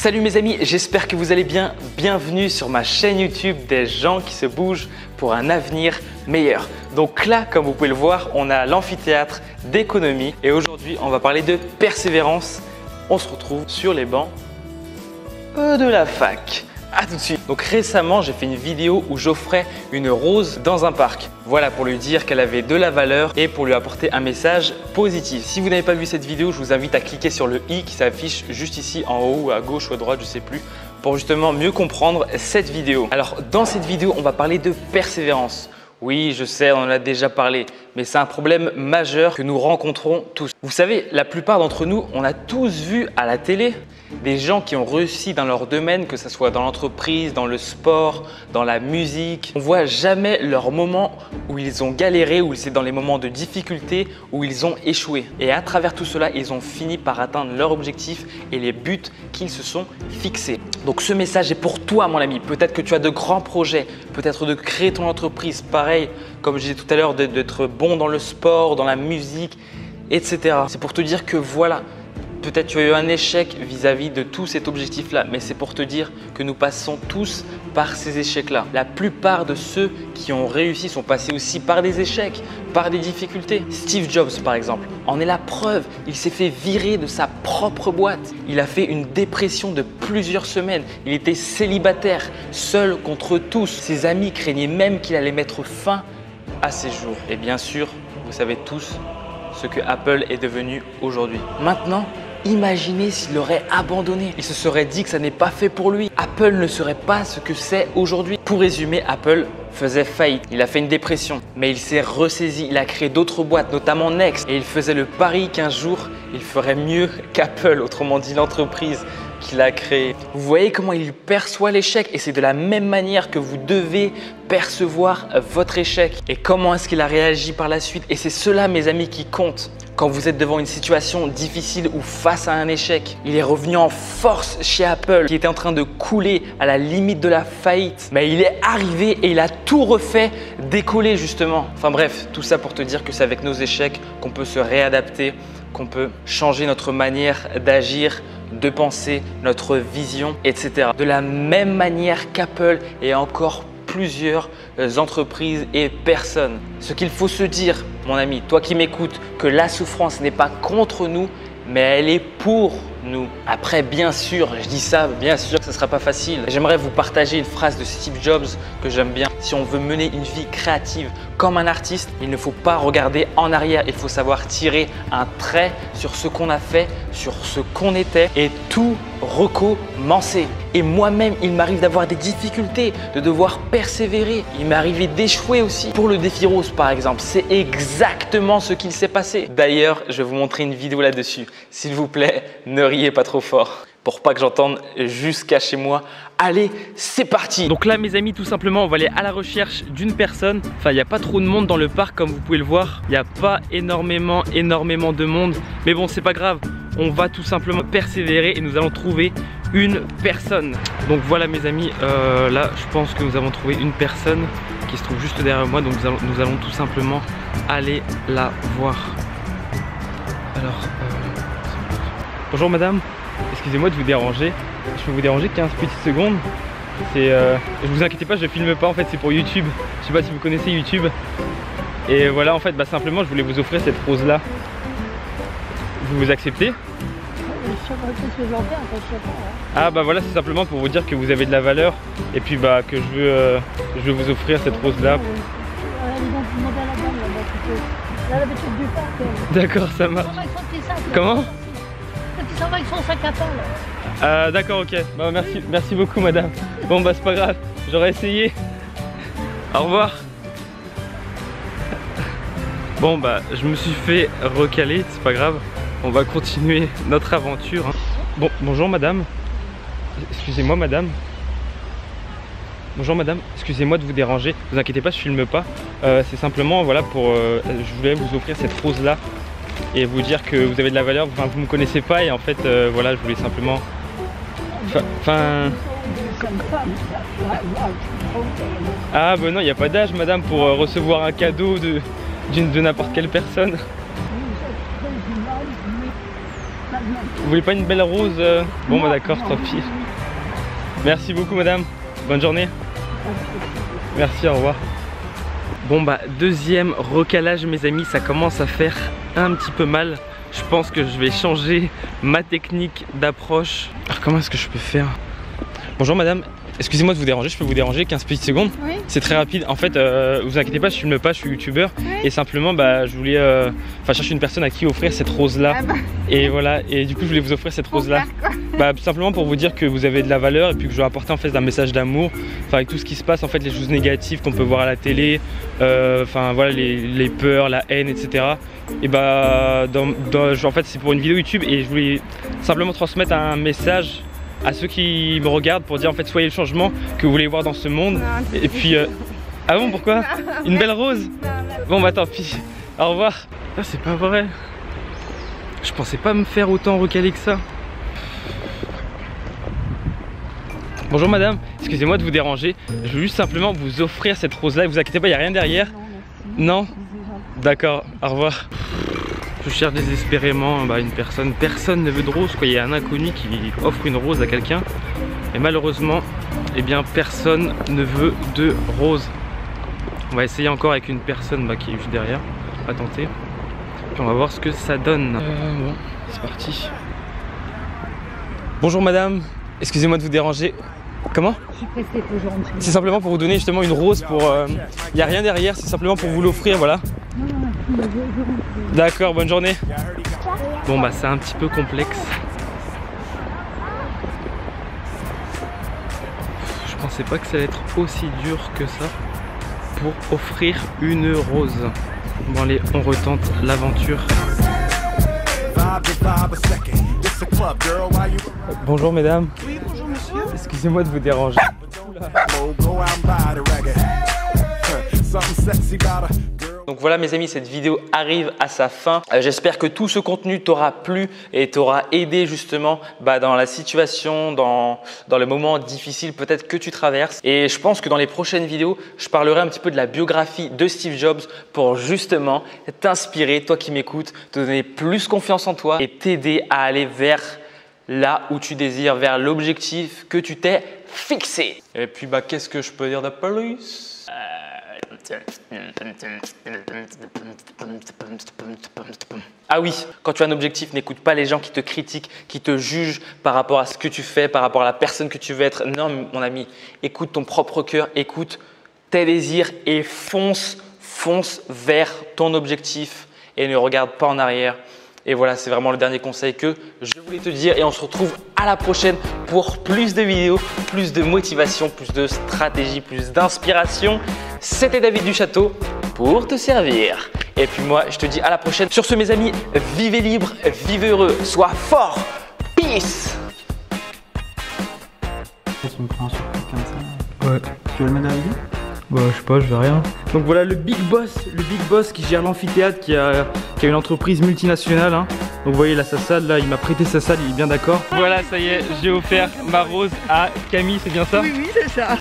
Salut mes amis, j'espère que vous allez bien. Bienvenue sur ma chaîne YouTube des gens qui se bougent pour un avenir meilleur. Donc là, comme vous pouvez le voir, on a l'amphithéâtre d'économie et aujourd'hui, on va parler de persévérance. On se retrouve sur les bancs de la fac. A tout de suite. Donc récemment, j'ai fait une vidéo où j'offrais une rose dans un parc. Voilà, pour lui dire qu'elle avait de la valeur et pour lui apporter un message positif. Si vous n'avez pas vu cette vidéo, je vous invite à cliquer sur le i qui s'affiche juste ici en haut ou à gauche ou à droite, je ne sais plus, pour justement mieux comprendre cette vidéo. Alors dans cette vidéo, on va parler de persévérance. Oui, je sais, on en a déjà parlé, mais c'est un problème majeur que nous rencontrons tous. Vous savez, la plupart d'entre nous, on a tous vu à la télé des gens qui ont réussi dans leur domaine, que ce soit dans l'entreprise, dans le sport, dans la musique. On ne voit jamais leurs moments où ils ont galéré, où c'est dans les moments de difficulté, où ils ont échoué. Et à travers tout cela, ils ont fini par atteindre leur objectif et les buts qu'ils se sont fixés. Donc ce message est pour toi, mon ami. Peut-être que tu as de grands projets, peut-être de créer ton entreprise. Pareil, comme je disais tout à l'heure, d'être bon dans le sport, dans la musique, etc. C'est pour te dire que voilà, peut-être tu as eu un échec vis-à-vis de tout cet objectif-là, mais c'est pour te dire que nous passons tous par ces échecs-là. La plupart de ceux qui ont réussi sont passés aussi par des échecs, par des difficultés. Steve Jobs, par exemple, en est la preuve. Il s'est fait virer de sa propre boîte. Il a fait une dépression de plusieurs semaines. Il était célibataire, seul contre tous. Ses amis craignaient même qu'il allait mettre fin à ses jours. Et bien sûr, vous savez tous ce que Apple est devenu aujourd'hui. Maintenant, imaginez s'il aurait abandonné. Il se serait dit que ça n'est pas fait pour lui. Apple ne serait pas ce que c'est aujourd'hui. Pour résumer, Apple faisait faillite. Il a fait une dépression, mais il s'est ressaisi. Il a créé d'autres boîtes, notamment Next. Et il faisait le pari qu'un jour, il ferait mieux qu'Apple, autrement dit l'entreprise qu'il a créée. Vous voyez comment il perçoit l'échec et c'est de la même manière que vous devez percevoir votre échec. Et comment est-ce qu'il a réagi par la suite? Et c'est cela, mes amis, qui compte. Quand vous êtes devant une situation difficile ou face à un échec, il est revenu en force chez Apple qui était en train de couler à la limite de la faillite. Mais il est arrivé et il a tout refait décoller justement. Enfin bref, tout ça pour te dire que c'est avec nos échecs qu'on peut se réadapter, qu'on peut changer notre manière d'agir, de penser, notre vision, etc. De la même manière qu'Apple et encore plusieurs entreprises et personnes. Ce qu'il faut se dire, mon ami, toi qui m'écoutes, que la souffrance n'est pas contre nous, mais elle est pour nous. Après, bien sûr, je dis ça, bien sûr que ce ne sera pas facile. J'aimerais vous partager une phrase de Steve Jobs que j'aime bien. Si on veut mener une vie créative comme un artiste, il ne faut pas regarder en arrière. Il faut savoir tirer un trait sur ce qu'on a fait, sur ce qu'on était et tout recommencer. Et moi-même, il m'arrive d'avoir des difficultés, de devoir persévérer. Il m'est arrivé d'échouer aussi. Pour le défi rose, par exemple, c'est exactement ce qu'il s'est passé. D'ailleurs, je vais vous montrer une vidéo là-dessus. S'il vous plaît, ne riez pas trop fort pour pas que j'entende jusqu'à chez moi. Allez, c'est parti! Donc là, mes amis, tout simplement, on va aller à la recherche d'une personne. Enfin, il n'y a pas trop de monde dans le parc, comme vous pouvez le voir. Il n'y a pas énormément de monde. Mais bon, c'est pas grave. On va tout simplement persévérer et nous allons trouver une personne. Donc voilà, mes amis, là, je pense que nous avons trouvé une personne qui se trouve juste derrière moi. Donc nous allons tout simplement aller la voir. Alors, bonjour madame. Excusez-moi de vous déranger. Je peux vous déranger 15 petites secondes. Vous inquiétez pas, je filme pas en fait, c'est pour YouTube. Je sais pas si vous connaissez YouTube. Et voilà, en fait, simplement, je voulais vous offrir cette rose là. Vous acceptez? Ah bah voilà, c'est simplement pour vous dire que vous avez de la valeur et puis que je veux vous offrir cette rose là. D'accord, ça marche. Comment? Avec son sac à pain. D'accord, ok. Bah, merci beaucoup madame. Bon bah c'est pas grave, j'aurais essayé. Au revoir. Bon bah je me suis fait recaler, c'est pas grave. On va continuer notre aventure. Bon, bonjour madame. Excusez-moi madame. Bonjour madame, excusez-moi de vous déranger. Vous inquiétez pas, je filme pas. C'est simplement voilà je voulais vous offrir cette rose là et vous dire que vous avez de la valeur. Enfin, vous me connaissez pas et en fait voilà, je voulais simplement. Ah bah non, il n'y a pas d'âge madame pour recevoir un cadeau de n'importe quelle personne. Vous voulez pas une belle rose Bon bah d'accord, tant pis. Merci beaucoup madame, bonne journée. Merci, au revoir. Bon bah deuxième recalage mes amis, ça commence à faire un petit peu mal. Je pense que je vais changer ma technique d'approche. Alors comment est-ce que je peux faire? Bonjour madame, excusez-moi de vous déranger, je peux vous déranger 15 petites secondes? Oui. C'est très rapide, en fait vous inquiétez pas, je filme pas, je suis youtubeur. Oui. Et simplement bah je voulais chercher une personne à qui offrir cette rose là. Ah bah. Et voilà, et du coup je voulais vous offrir cette rose là. Bah simplement pour vous dire que vous avez de la valeur et puis que je veux apporter en fait un message d'amour. Enfin avec tout ce qui se passe en fait, les choses négatives qu'on peut voir à la télé, enfin voilà les peurs, la haine, etc. Et bah en fait c'est pour une vidéo YouTube et je voulais simplement transmettre un message à ceux qui me regardent pour dire en fait soyez le changement que vous voulez voir dans ce monde. Non, et puis ah bon, pourquoi? Une belle rose? Bon bah tant pis, au revoir. Ah, c'est pas vrai, je pensais pas me faire autant recaler que ça. Bonjour madame, excusez-moi de vous déranger, je veux juste simplement vous offrir cette rose là et vous inquiétez pas, il n'y a rien derrière. Non, d'accord, au revoir. Je cherche désespérément une personne, personne ne veut de rose quoi. Il y a un inconnu qui offre une rose à quelqu'un et malheureusement eh bien personne ne veut de rose. On va essayer encore avec une personne qui est juste derrière, on va tenter, puis on va voir ce que ça donne. Bon, c'est parti. Bonjour madame, excusez-moi de vous déranger. Comment? Je suis pressée aujourd'hui. C'est simplement pour vous donner justement une rose pour... Il n'y a rien derrière, c'est simplement pour vous l'offrir, voilà. D'accord, bonne journée. Bon bah c'est un petit peu complexe. Je pensais pas que ça allait être aussi dur que ça pour offrir une rose. Bon allez, on retente l'aventure. Bonjour mesdames. Oui, bonjour monsieur. Excusez-moi de vous déranger. Donc voilà mes amis, cette vidéo arrive à sa fin. J'espère que tout ce contenu t'aura plu et t'aura aidé justement dans la situation, dans le moment difficile peut-être que tu traverses. Et je pense que dans les prochaines vidéos, je parlerai un petit peu de la biographie de Steve Jobs pour justement t'inspirer, toi qui m'écoutes, te donner plus confiance en toi et t'aider à aller vers là où tu désires, vers l'objectif que tu t'es fixé. Et puis qu'est-ce que je peux dire de plus? Ah oui, quand tu as un objectif, n'écoute pas les gens qui te critiquent, qui te jugent par rapport à ce que tu fais, par rapport à la personne que tu veux être. Non mon ami, écoute ton propre cœur, écoute tes désirs et fonce vers ton objectif et ne regarde pas en arrière. Et voilà, c'est vraiment le dernier conseil que je voulais te dire et on se retrouve à la prochaine pour plus de vidéos, plus de motivation, plus de stratégie, plus d'inspiration. C'était David du Château pour te servir. Et puis moi, je te dis à la prochaine. Sur ce mes amis, vivez libre, vivez heureux, sois fort. Peace. Tu me prends un surprise comme ça. Ouais. Tu veux le mettre dans la vidéo? Bah je sais pas, je vais rien. Donc voilà le big boss qui gère l'amphithéâtre, qui a une entreprise multinationale. Hein. Donc vous voyez là sa salle, là il m'a prêté sa salle, il est bien d'accord. Voilà, ça y est, j'ai offert ma rose à Camille, c'est bien ça? Oui, c'est ça.